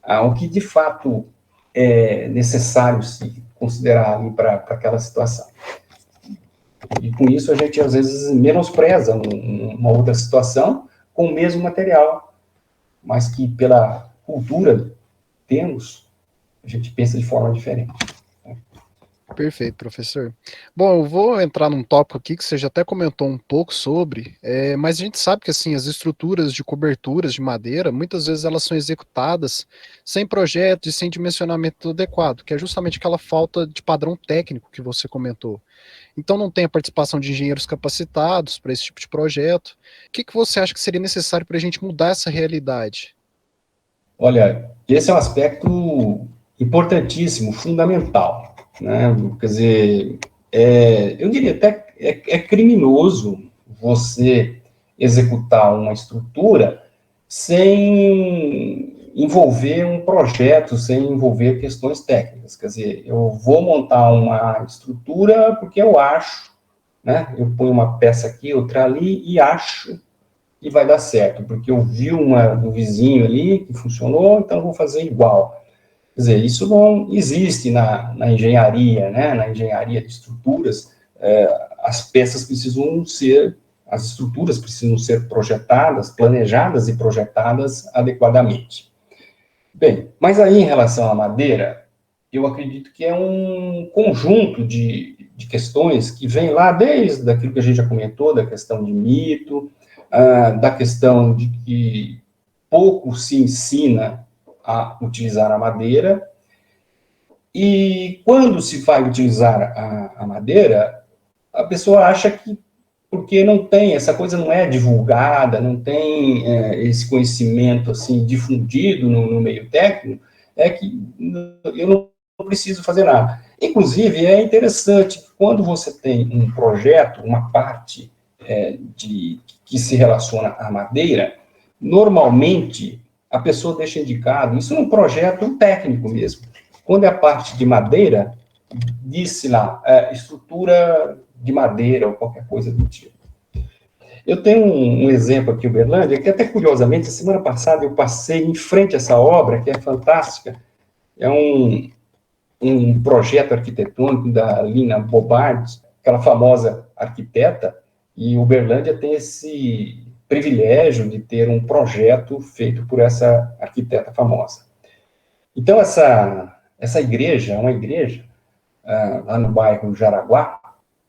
ao que, de fato, é necessário se considerar ali para aquela situação. E, com isso, a gente, às vezes, menospreza uma outra situação com o mesmo material, mas que, pela cultura temos, a gente pensa de forma diferente.
Perfeito, professor. Bom, eu vou entrar num tópico aqui que você já até comentou um pouco sobre, mas a gente sabe que assim, as estruturas de coberturas de madeira, muitas vezes elas são executadas sem projeto e sem dimensionamento adequado, que é justamente aquela falta de padrão técnico que você comentou. Então não tem a participação de engenheiros capacitados para esse tipo de projeto. O que você acha que seria necessário para a gente mudar essa realidade?
Olha, esse é um aspecto importantíssimo, fundamental, né? Quer dizer, eu diria até é criminoso você executar uma estrutura sem envolver um projeto, sem envolver questões técnicas. Quer dizer, eu vou montar uma estrutura porque eu acho, né? Eu ponho uma peça aqui, outra ali, e acho que vai dar certo, porque eu vi uma do vizinho ali que funcionou, então eu vou fazer igual. Quer dizer, isso não existe na engenharia, né? Na engenharia de estruturas, as estruturas precisam ser projetadas, planejadas e projetadas adequadamente. Bem, mas aí em relação à madeira, eu acredito que é um conjunto de questões que vem lá desde aquilo que a gente já comentou, da questão de mito, da questão de que pouco se ensina a utilizar a madeira, e quando se vai utilizar a madeira, a pessoa acha que porque não tem, essa coisa não é divulgada, não tem esse conhecimento, assim, difundido no meio técnico, é que eu não preciso fazer nada. Inclusive, é interessante, quando você tem um projeto, uma parte que se relaciona à madeira, normalmente a pessoa deixa indicado, isso é um projeto técnico mesmo, quando é a parte de madeira, diz-se lá, estrutura de madeira ou qualquer coisa do tipo. Eu tenho um exemplo aqui em Uberlândia, que até curiosamente, a semana passada eu passei em frente a essa obra, que é fantástica, é um projeto arquitetônico da Lina Bobardi, aquela famosa arquiteta, e Uberlândia tem esse privilégio de ter um projeto feito por essa arquiteta famosa. Então, essa igreja, é uma igreja, lá no bairro Jaraguá,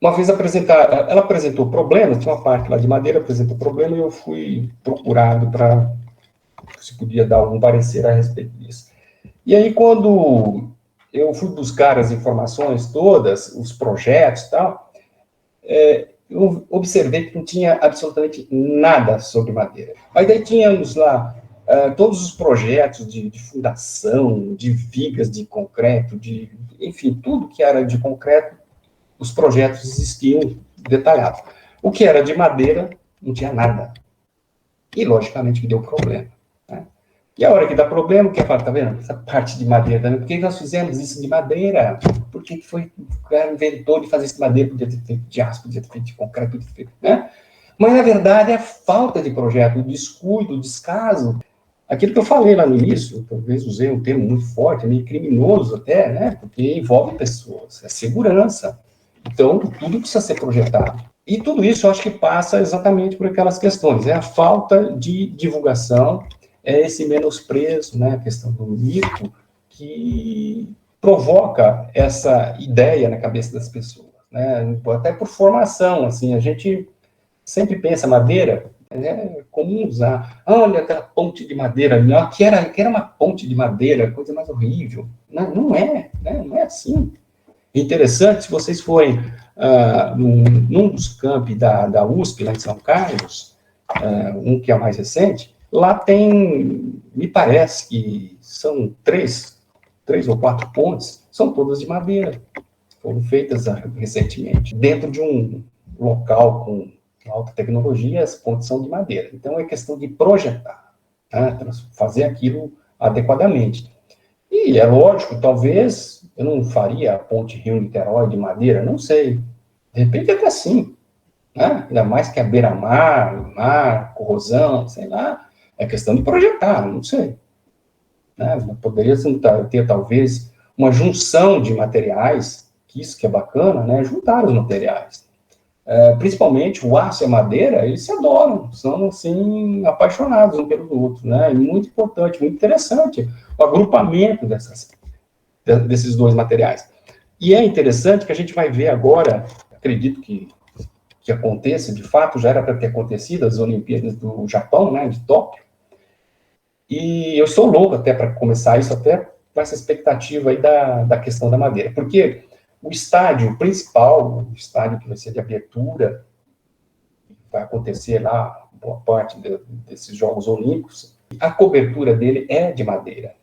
uma vez ela apresentou problemas, tinha uma parte lá de madeira, apresentou problema, e eu fui procurado para se podia dar algum parecer a respeito disso. E aí, quando eu fui buscar as informações todas, os projetos e tal, eu observei que não tinha absolutamente nada sobre madeira. Mas daí tínhamos lá todos os projetos de fundação, de vigas de concreto, enfim, tudo que era de concreto, os projetos existiam detalhados. O que era de madeira, não tinha nada. E, logicamente, que deu problema. Né? E a hora que dá problema, o que fala, tá vendo? Essa parte de madeira também. Por que nós fizemos isso de madeira? Por que foi o cara inventou de fazer isso de madeira? Podia ter feito de aço, podia ter feito de concreto, podia ter feito... Né? Mas, na verdade, é a falta de projeto, o descuido, o descaso. Aquilo que eu falei lá no início, talvez usei um termo muito forte, meio criminoso até, né? Porque envolve pessoas, é segurança. Então, tudo precisa ser projetado. E tudo isso eu acho que passa exatamente por aquelas questões. É a falta de divulgação, é esse menosprezo, né, a questão do mito, que provoca essa ideia na cabeça das pessoas. Né? Até por formação, assim, a gente sempre pensa, madeira, é comum usar. Olha aquela ponte de madeira, que era uma ponte de madeira, coisa mais horrível. Não é, né? Não é assim. Interessante, se vocês forem num dos campi da USP, lá em São Carlos, um que é mais recente, lá tem, me parece que são três ou quatro pontes, são todas de madeira, foram feitas recentemente, dentro de um local com alta tecnologia, as pontes são de madeira. Então, é questão de projetar, né, fazer aquilo adequadamente. E é lógico, talvez eu não faria a ponte Rio-Niterói de madeira, não sei. De repente até sim. Né? Ainda mais que a beira-mar, mar, corrosão, sei lá. É questão de projetar, não sei. Né? Poderia ter talvez uma junção de materiais, que isso que é bacana, né? Juntar os materiais. Principalmente o aço e a madeira, eles se adoram, são, assim, apaixonados um pelo outro, né? É muito importante, muito interessante o agrupamento desses dois materiais. E é interessante que a gente vai ver agora, acredito que aconteça, de fato, já era para ter acontecido as Olimpíadas do Japão, né, de Tóquio, e eu estou louco até para começar isso, até com essa expectativa aí da questão da madeira, porque o estádio principal, o estádio que vai ser de abertura, vai acontecer lá, boa parte desses Jogos Olímpicos, a cobertura dele é de madeira.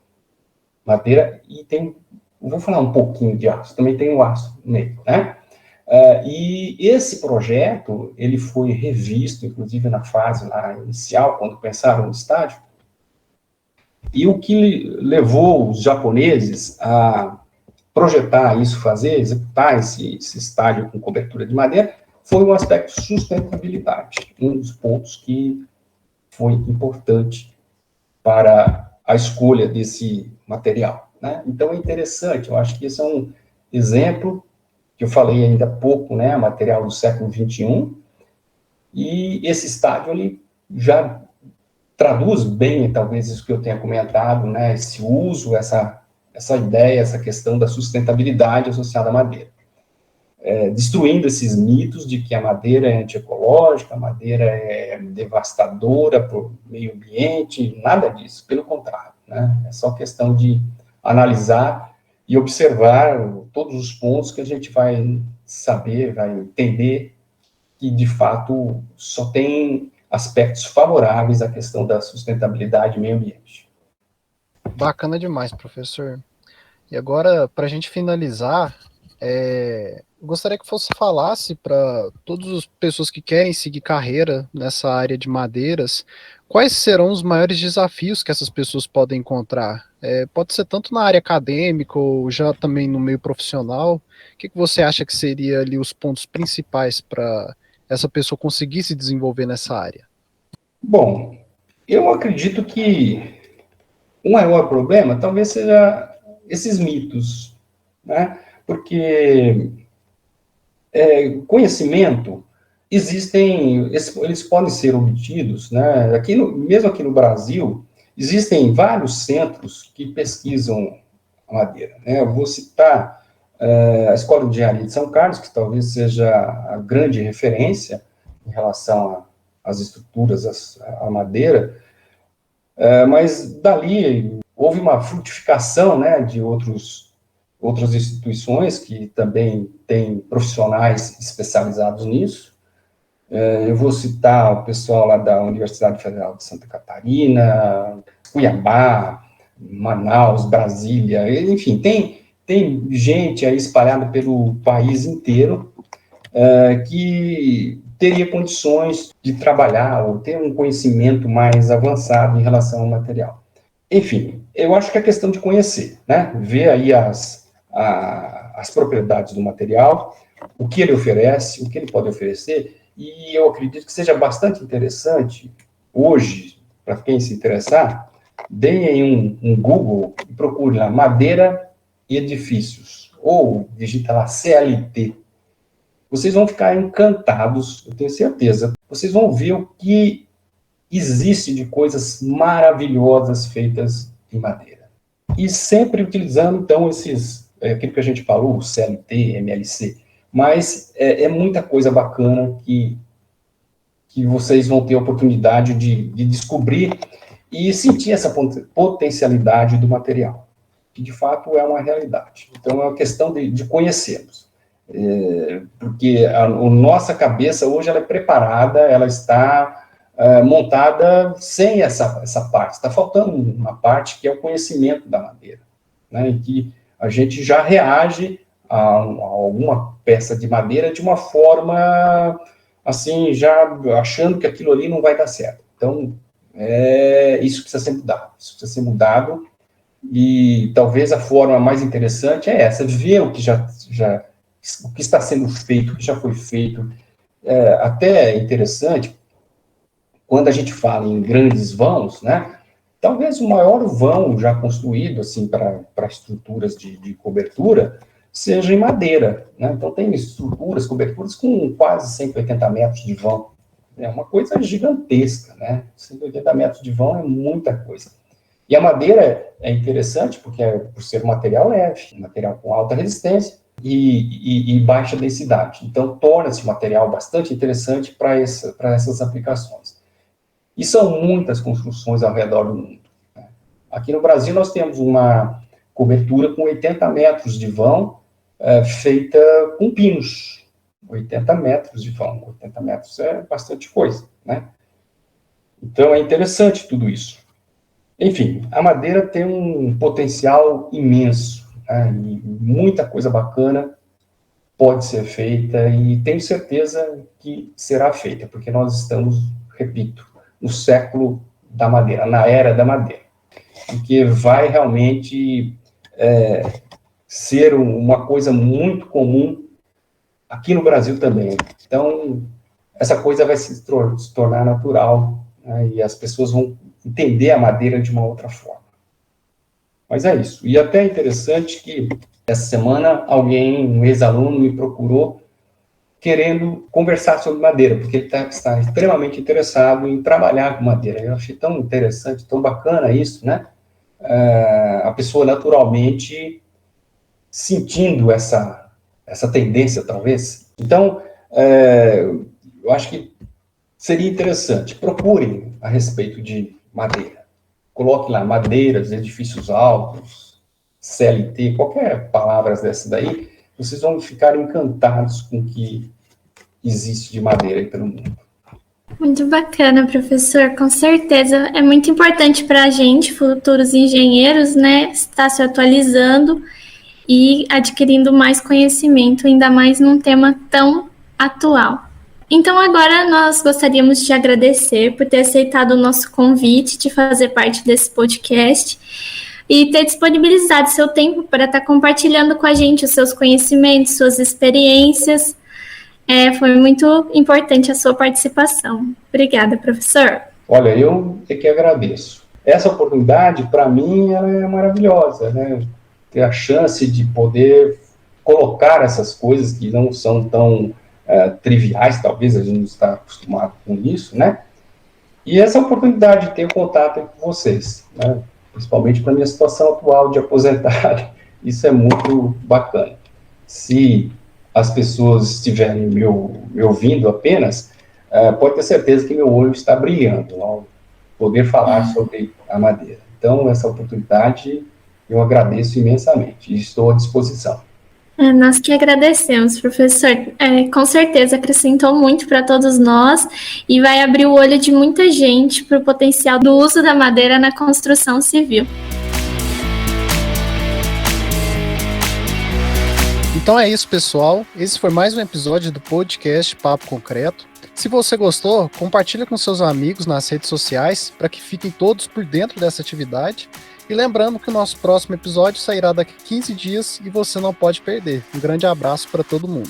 Madeira e tem, vou falar um pouquinho de aço, também tem o aço no meio, né? E esse projeto, ele foi revisto, inclusive na fase lá inicial, quando pensaram no estádio, e o que levou os japoneses a projetar isso, executar esse estádio com cobertura de madeira, foi um aspecto sustentabilidade, um dos pontos que foi importante para a escolha desse material. Né? Então, é interessante, eu acho que esse é um exemplo, que eu falei ainda há pouco, né, material do século XXI, e esse estádio, ele já traduz bem, talvez, isso que eu tenha comentado, né, esse uso, essa ideia, essa questão da sustentabilidade associada à madeira. Destruindo esses mitos de que a madeira é antiecológica, a madeira é devastadora para o meio ambiente, nada disso, pelo contrário, né? É só questão de analisar e observar todos os pontos que a gente vai saber, vai entender que, de fato, só tem aspectos favoráveis à questão da sustentabilidade e meio ambiente.
Bacana demais, professor. E agora, para a gente finalizar, eu gostaria que você falasse para todas as pessoas que querem seguir carreira nessa área de madeiras, quais serão os maiores desafios que essas pessoas podem encontrar? Pode ser tanto na área acadêmica ou já também no meio profissional. O que você acha que seria ali os pontos principais para essa pessoa conseguir se desenvolver nessa área?
Bom, eu acredito que o maior problema talvez seja esses mitos, né? Porque conhecimento eles podem ser obtidos, né? Mesmo aqui no Brasil, existem vários centros que pesquisam a madeira, né? Eu vou citar a Escola de Engenharia de São Carlos, que talvez seja a grande referência em relação às estruturas, à madeira, mas dali houve uma frutificação, né, de outras instituições que também têm profissionais especializados nisso. Eu vou citar o pessoal lá da Universidade Federal de Santa Catarina, Cuiabá, Manaus, Brasília, enfim, tem gente aí espalhada pelo país inteiro que teria condições de trabalhar ou ter um conhecimento mais avançado em relação ao material. Enfim, eu acho que é questão de conhecer, né? Ver aí as propriedades do material, o que ele oferece, o que ele pode oferecer, e eu acredito que seja bastante interessante, hoje, para quem se interessar, deem aí um Google e procure lá, madeira e edifícios, ou digita lá CLT. Vocês vão ficar encantados, eu tenho certeza. Vocês vão ver o que existe de coisas maravilhosas feitas em madeira. E sempre utilizando, então, aquilo que a gente falou, o CLT, MLC. Mas é muita coisa bacana que vocês vão ter a oportunidade de descobrir e sentir essa potencialidade do material, que de fato é uma realidade. Então, é uma questão de conhecermos. Porque a nossa cabeça hoje ela é preparada, ela está montada sem essa parte. Está faltando uma parte que é o conhecimento da madeira, né, em que a gente já reage a alguma peça de madeira de uma forma, assim, já achando que aquilo ali não vai dar certo. Então, isso precisa ser mudado. Isso precisa ser mudado e talvez a forma mais interessante é essa, ver o que o que está sendo feito, o que já foi feito. Até é interessante, quando a gente fala em grandes vãos, né, talvez o maior vão já construído assim, para estruturas de cobertura seja em madeira, né? Então tem coberturas com quase 180 metros de vão. É uma coisa gigantesca, né? 180 metros de vão é muita coisa. E a madeira é interessante porque por ser um material leve, um material com alta resistência e baixa densidade. Então torna-se um material bastante interessante para essas aplicações. E são muitas construções ao redor do mundo. Aqui no Brasil nós temos uma cobertura com 80 metros de vão, feita com pinos. 80 metros de vão. 80 metros é bastante coisa, né? Então é interessante tudo isso. Enfim, a madeira tem um potencial imenso, né? E muita coisa bacana pode ser feita e tenho certeza que será feita, porque nós estamos, repito, no século da madeira, na era da madeira, porque vai realmente ser uma coisa muito comum aqui no Brasil também. Então, essa coisa vai se tornar natural, né, e as pessoas vão entender a madeira de uma outra forma. Mas é isso. E até é interessante que essa semana um ex-aluno me procurou querendo conversar sobre madeira, porque ele está extremamente interessado em trabalhar com madeira. Eu achei tão interessante, tão bacana isso, né? A pessoa naturalmente sentindo essa tendência, talvez. Então, eu acho que seria interessante. Procurem a respeito de madeira. Coloque lá madeiras, edifícios altos, CLT, qualquer palavra dessa daí, vocês vão ficar encantados com o que existe de madeira aí pelo mundo.
Muito bacana, professor, com certeza. É muito importante para a gente, futuros engenheiros, né, estar se atualizando e adquirindo mais conhecimento, ainda mais num tema tão atual. Então, agora nós gostaríamos de agradecer por ter aceitado o nosso convite de fazer parte desse podcast e ter disponibilizado seu tempo para estar compartilhando com a gente os seus conhecimentos, suas experiências. Foi muito importante a sua participação. Obrigada, professor.
Olha, eu é que agradeço. Essa oportunidade, para mim, ela é maravilhosa, né? Ter a chance de poder colocar essas coisas que não são tão triviais, talvez a gente não está acostumado com isso, né? E essa oportunidade de ter contato com vocês, né? Principalmente para a minha situação atual de aposentado. Isso é muito bacana. Se as pessoas estiverem me ouvindo apenas, pode ter certeza que meu olho está brilhando ao poder falar sobre a madeira. Então, essa oportunidade eu agradeço imensamente e estou à disposição.
Nós que agradecemos, professor. Com certeza acrescentou muito para todos nós e vai abrir o olho de muita gente para o potencial do uso da madeira na construção civil.
Então é isso, pessoal. Esse foi mais um episódio do podcast Papo Concreto. Se você gostou, compartilha com seus amigos nas redes sociais para que fiquem todos por dentro dessa atividade. E lembrando que o nosso próximo episódio sairá daqui a 15 dias e você não pode perder. Um grande abraço para todo mundo.